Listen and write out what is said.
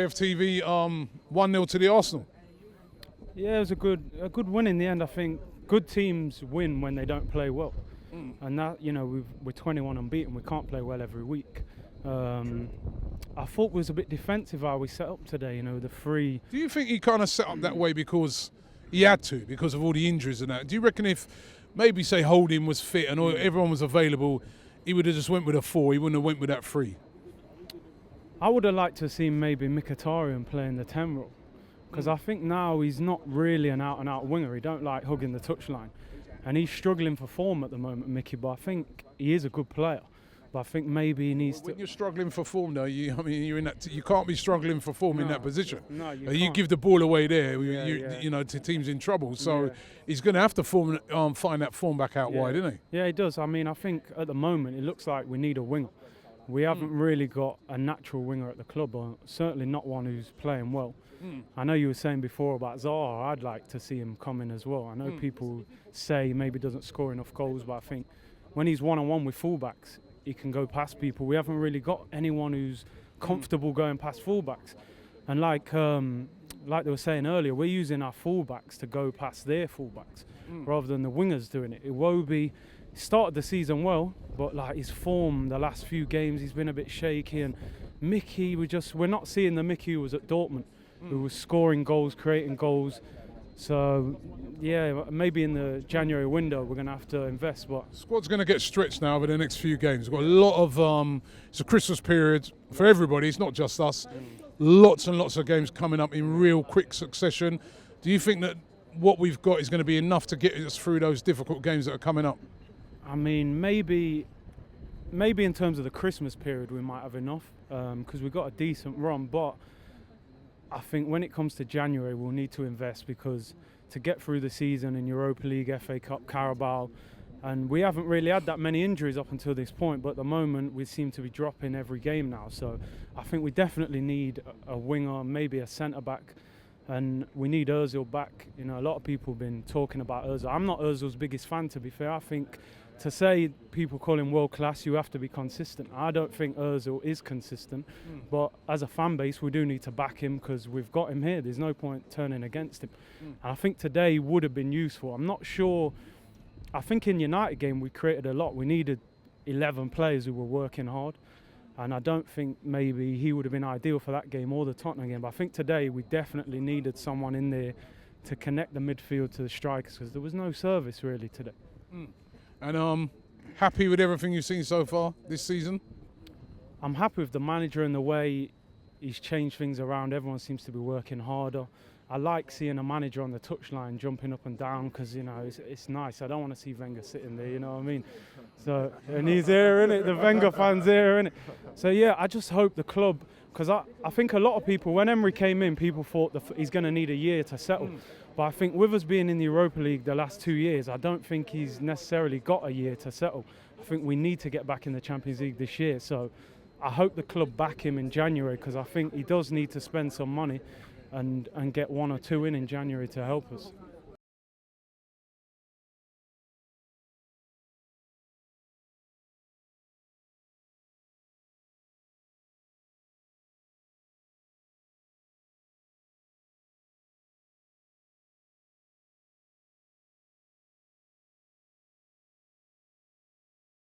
AFTV 1-0 to the Arsenal. Yeah, it was a good win in the end. I think good teams win when they don't play well, and that we're 21 unbeaten. We can't play well every week. I thought it was a bit defensive how we set up today. The three. Do you think he kind of set up that way because he had to, because of all the injuries and that? Do you reckon if maybe say Holding was fit and everyone was available, he would have just went with a 4? He wouldn't have went with that 3. I would have liked to have seen maybe Mkhitaryan playing the 10 role, because I think now he's not really an out-and-out winger. He don't like hugging the touchline, and he's struggling for form at the moment, Mickey. But I think he is a good player. But I think maybe he needs to. When you're struggling for form, though, you're in that. You can't be struggling for form in that position. No, you can't. Give the ball away there, to teams in trouble. So he's going to have to find that form back out wide, isn't he? Yeah, he does. I mean, I think at the moment it looks like we need a winger. We haven't really got a natural winger at the club, or certainly not one who's playing well. I know you were saying before about Zaha. I'd like to see him come in as well. I know people say he maybe doesn't score enough goals, but I think when he's one-on-one with fullbacks, he can go past people. We haven't really got anyone who's comfortable going past fullbacks. And like they were saying earlier, we're using our fullbacks to go past their fullbacks rather than the wingers doing it. Iwobi started the season well, but like his form the last few games, he's been a bit shaky. And Mickey, we're not seeing the Mickey who was at Dortmund, who was scoring goals, creating goals. So, yeah, maybe in the January window we're going to have to invest. But squad's going to get stretched now over the next few games. We've got a lot of it's a Christmas period for everybody. It's not just us. Lots and lots of games coming up in real quick succession. Do you think that what we've got is going to be enough to get us through those difficult games that are coming up? I mean, maybe in terms of the Christmas period we might have enough, because we've got a decent run. But I think when it comes to January, we'll need to invest, because to get through the season in Europa League, FA Cup, Carabao, and we haven't really had that many injuries up until this point, but at the moment we seem to be dropping every game now. So I think we definitely need a winger, maybe a centre-back, and we need Ozil back. A lot of people have been talking about Ozil. I'm not Ozil's biggest fan, to be fair. I think to say people call him world class, you have to be consistent. I don't think Ozil is consistent, but as a fan base, we do need to back him because we've got him here. There's no point turning against him. And I think today would have been useful. I'm not sure. I think in United game we created a lot. We needed 11 players who were working hard, and I don't think maybe he would have been ideal for that game or the Tottenham game. But I think today we definitely needed someone in there to connect the midfield to the strikers, because there was no service really today. And happy with everything you've seen so far this season? I'm happy with the manager and the way he's changed things around. Everyone seems to be working harder. I like seeing a manager on the touchline jumping up and down, because it's nice. I don't want to see Wenger sitting there, you know what I mean? So, and he's here, innit? The Wenger fans here, innit? So yeah, I just hope the club, because I think a lot of people, when Emery came in, people thought he's going to need a year to settle. But I think with us being in the Europa League the last 2 years, I don't think he's necessarily got a year to settle. I think we need to get back in the Champions League this year. So I hope the club back him in January, because I think he does need to spend some money and get 1 or 2 in January to help us.